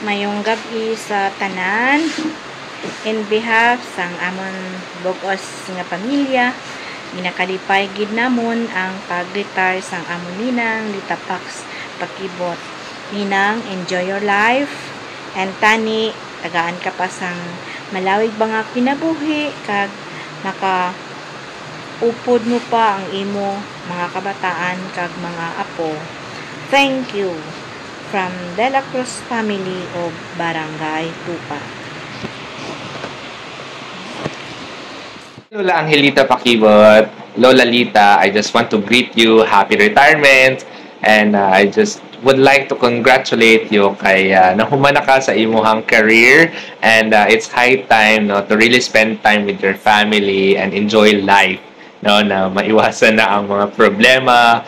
Mayong gabi sa tanan. In behalf sang amon bugos nga pamilya, ginakalipay gid namon ang pag-retire sang amon ninang Litapax Pakibot. Ninang, enjoy your life and tani tagaan ka pa sang malawig ba nga kinabuhi kag maka upod mo pa ang imo mga kabataan kag mga apo. Thank you from De La Cruz family of Barangay Tupa. Lola Angelita Pakibot, Lola Lita, I just want to greet you happy retirement, and I just would like to congratulate you kay nahumana ka sa imuhang career, and it's high time no to really spend time with your family and enjoy life, no, na maiwasan na ang mga problema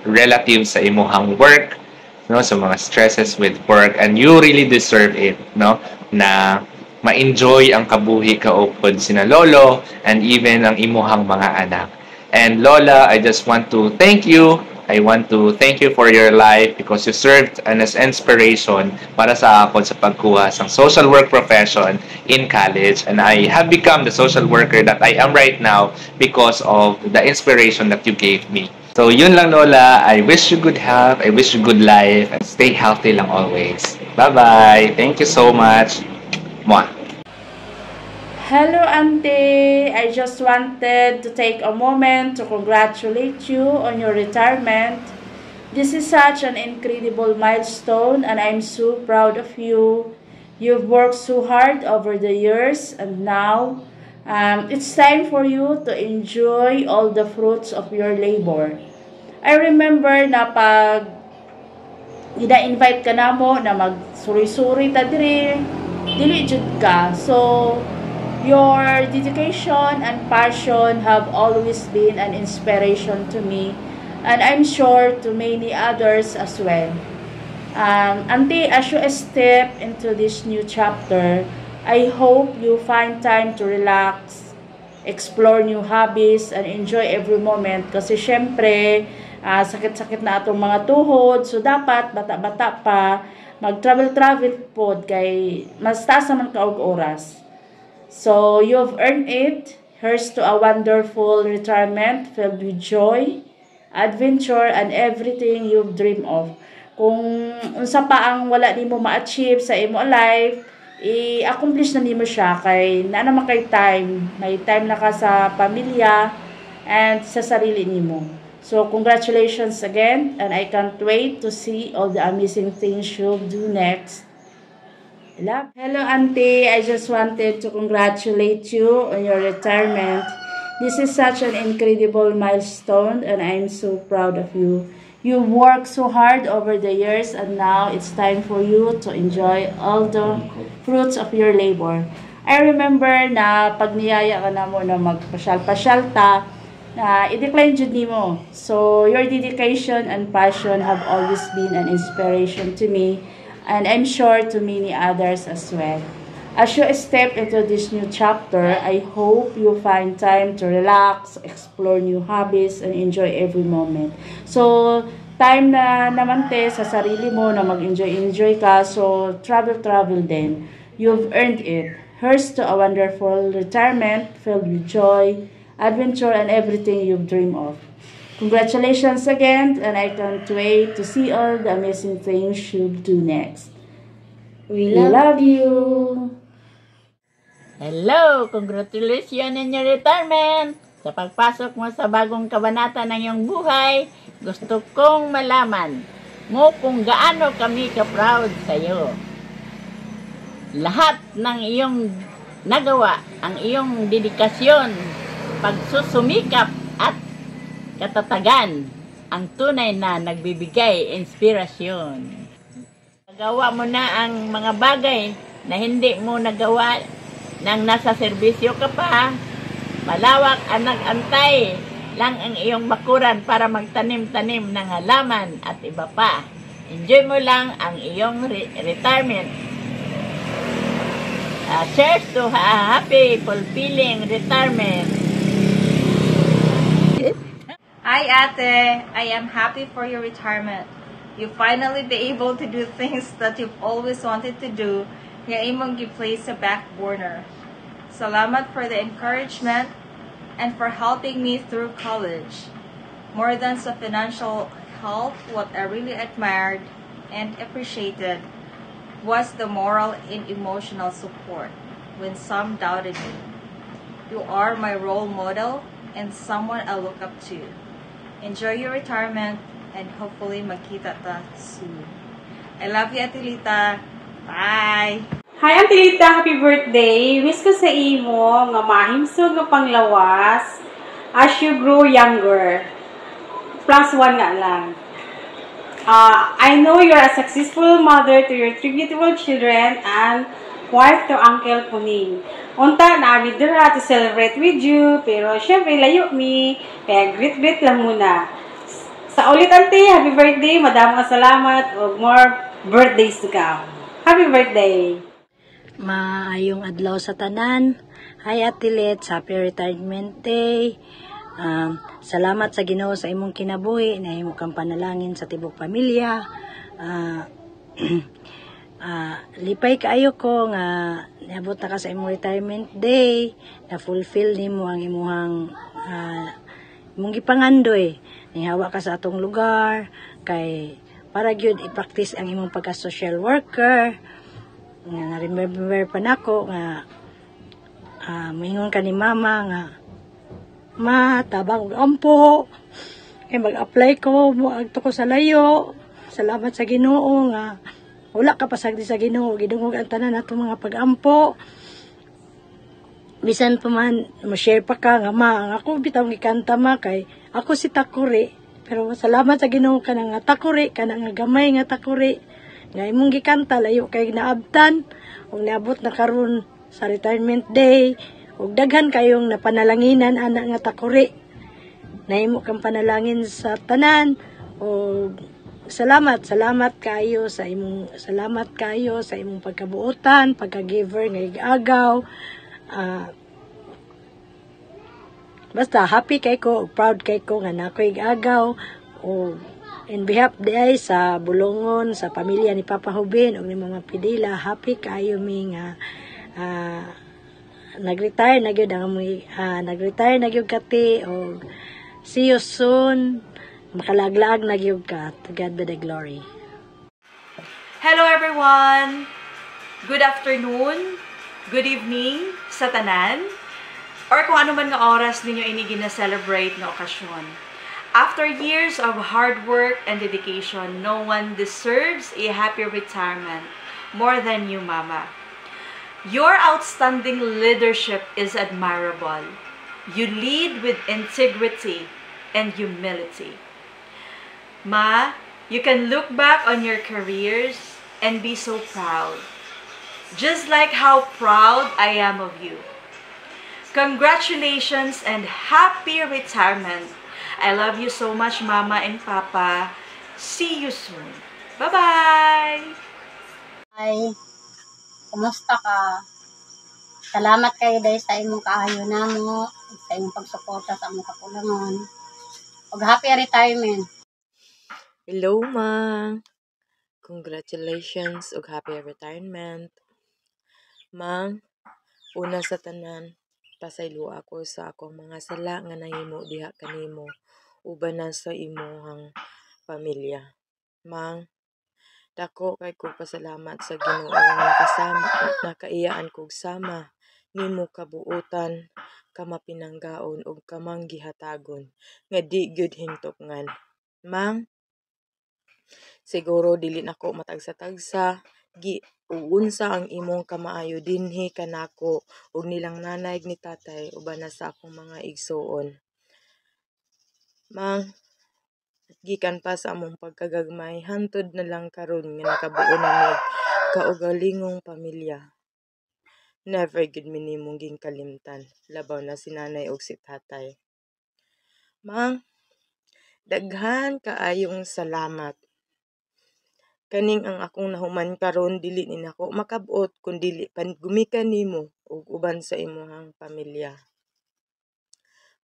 relative sa imuhang work, no, sa mga stresses with work, and you really deserve it, no, na ma-enjoy ang kabuhi kaupod sina lolo and even ang imuhang mga anak. And Lola, I just want to thank you. I want to thank you for your life because you served as inspiration para sa ako sa pagkuha ng social work profession in college, and I have become the social worker that I am right now because of the inspiration that you gave me. So yun lang Lola, I wish you good health, I wish you good life, and stay healthy lang always. Bye-bye. Thank you so much. Mwah. Hello, Auntie. I just wanted to take a moment to congratulate you on your retirement. This is such an incredible milestone, and I'm so proud of you. You've worked so hard over the years, and now it's time for you to enjoy all the fruits of your labor. I remember na pag ina-invite ka na mo na mag-suri-suri ta dili jud ka. So your dedication and passion have always been an inspiration to me, and I'm sure to many others as well. Auntie, as you step into this new chapter, I hope you find time to relax, explore new hobbies, and enjoy every moment. Kasi syempre, sakit-sakit na atong mga tuhod, so dapat bata-bata pa mag-travel pod kay mas taas naman ka og oras. So you've earned it. Here's to a wonderful retirement filled with joy, adventure, and everything you've dreamed of. Kung unsa pa ang wala nimo ma-achieve sa imo life, i-accomplish na nimo siya kay na naman kay time. May time na ka sa pamilya and sa sarili nimo. So, congratulations again, and I can't wait to see all the amazing things you'll do next. Hello, Auntie. I just wanted to congratulate you on your retirement. This is such an incredible milestone, and I'm so proud of you. You worked so hard over the years, and now it's time for you to enjoy all the fruits of your labor. I remember na pag niyaya ka na mo na magpasyal-pasyal ta, na i-decline jud nimo. So your dedication and passion have always been an inspiration to me, and I'm sure to many others as well. As you step into this new chapter, I hope you find time to relax, explore new hobbies, and enjoy every moment. So time na naman te sa sarili mo na mag-enjoy ka, so travel din. You've earned it. Here's to a wonderful retirement filled with joy, adventure, and everything you've dreamed of. Congratulations again, and I can't wait to see all the amazing things you'll do next. We love you. Hello! Congratulations on your retirement! Sa pagpasok mo sa bagong kabanata ng iyong buhay, gusto kong malaman mo kung gaano kami ka-proud sa iyo. Lahat ng iyong nagawa, ang iyong dedikasyon, pagsusumikap at katatagan ang tunay na nagbibigay inspirasyon. Nagawa mo na ang mga bagay na hindi mo nagawa nang nasa serbisyo ka pa. Malawak ang nag-antay lang ang iyong bakuran para magtanim-tanim ng halaman at iba pa. Enjoy mo lang ang iyong retirement. Cheers to a happy, fulfilling retirement. Hi Ate, I am happy for your retirement. You finally be able to do things that you've always wanted to do, nga imong gi-place sa back burner. Salamat for the encouragement and for helping me through college. More than sa financial help, what I really admired and appreciated was the moral and emotional support when some doubted me. You are my role model and someone I look up to. Enjoy your retirement and hopefully magkita ta soon. I love you, Atilita. Bye! Hi, Antilita! Happy birthday! Wish ko sa imo nga mahimsog nga panglawas as you grow younger. +1 nga lang. I know you're a successful mother to your 3 beautiful children and wife to Uncle Puning. Unta, naamid dira to celebrate with you, pero syempre layo mi, kaya greet lang muna. Sa ulit, Auntie, happy birthday! Madaming salamat o more birthdays to come. Happy birthday! Maayong adlaw sa tanan. Hi Atilet, happy retirement day. Salamat sa Ginoo sa imong kinabuhi, na imo kang panalangin sa tibok pamilya. Lipay kaayo ko nga niabot na ka sa imong retirement day, na fulfill nimo ang imong gipangandoy. Nihawa ka sa atong lugar kay para gyud i-practice ang imong pagka social worker. Nga remember pa nako nga moingon ka ni mama nga tabang og ampo kay mag-apply ko mo agto ko sa layo. Salamat sa Ginoo nga wala ka pasagdi sa Ginoo, gidungog ang tanan nato mga pag-ampo. Bisan pa man ma-share pa ka nga ma ako bitaw gikanta ma kay ako si Takuri, pero salamat sa Ginoo kana nga Takuri, kana nga gamay nga Takuri nga imong gikanta layo kay naabtan ug niabot na karon sa retirement day ug daghan kayong napanalanginan ana nga Takuri. Nahimo kang panalangin sa tanan ug salamat kayo sa imong pagkabuotan, pagka-giver nga igagaw. Basta happy kay ko, proud kay ko nga nako igagaw o in behalf day sa Bulongon, sa pamilya ni Papa Hubin o ni Mama Pidila, happy kayo mi nga nag-retire na gyud kati o see you soon, makalaglag na gyud ka. To God be the glory. Hello everyone! Good afternoon, good evening sa tanan, or kung ano man nga oras ninyo ini gina-celebrate na okasyon. After years of hard work and dedication, no one deserves a happy retirement more than you, Mama. Your outstanding leadership is admirable. You lead with integrity and humility. Ma, you can look back on your careers and be so proud. Just like how proud I am of you. Congratulations and happy retirement. I love you so much, Mama and Papa. See you soon. Bye-bye! Hi, kumusta ka? Salamat kayo dahil sa imong kaayo namo, sa imong pagsuporta sa among kapulangon. Ug happy retirement. Hello, Ma. Congratulations ug happy retirement. Ma, una sa tanan, pasaylo ako sa akong mga sala nga nahimo diha kanimo uban na sa imuhang pamilya. Mang, dako kay ko pasalamat sa Ginoo nga nakaiyaan kog sama nimo kabuotan, kamapinanggaon ug kamang gihatagon nga di gyud hingtupngan. Mang, siguro dili nako matagsa-tagsa unsa ang imong kamaayo dinhi kanako ug nilang nanay ni tatay uban na sa akong mga igsuon. Mang, gikan pa sa among pagkagagmay hantod na lang karon nga nakabuo na kaugalingong pamilya. Never gid mi nimong ginkalimtan labaw na si nanay ug si tatay. Mang, daghan kaayong salamat. Kaning ang akong nahuman karon dili ni nako makabot kun dili pan gumikan nimo ug uban sa imong pamilya.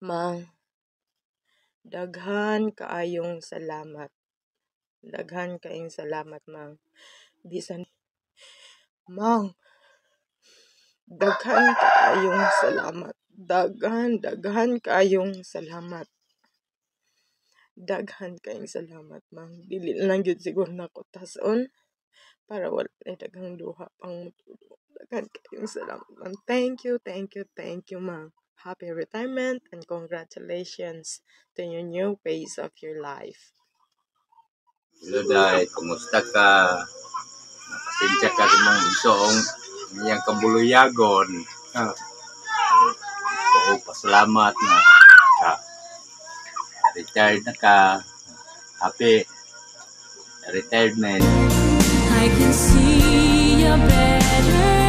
Mang, daghan kaayong salamat. Daghan kaayong salamat, Mang. Bisan, Mang, daghan kaayong salamat. Daghan kaayong salamat. Daghan kaayong salamat, Mang. Dili lang yun siguro na ko tason para wala na daghang duha pang mutulo. Daghan kaayong salamat, Mang. Thank you, Mang. Happy retirement and congratulations to your new phase of your life. Hello, Day. Kumusta ka? Napasensya ka rin mong isong iyang kabuluyagon. Oo, pasalamat na ka. Retired na ka. Happy retirement. I can see a better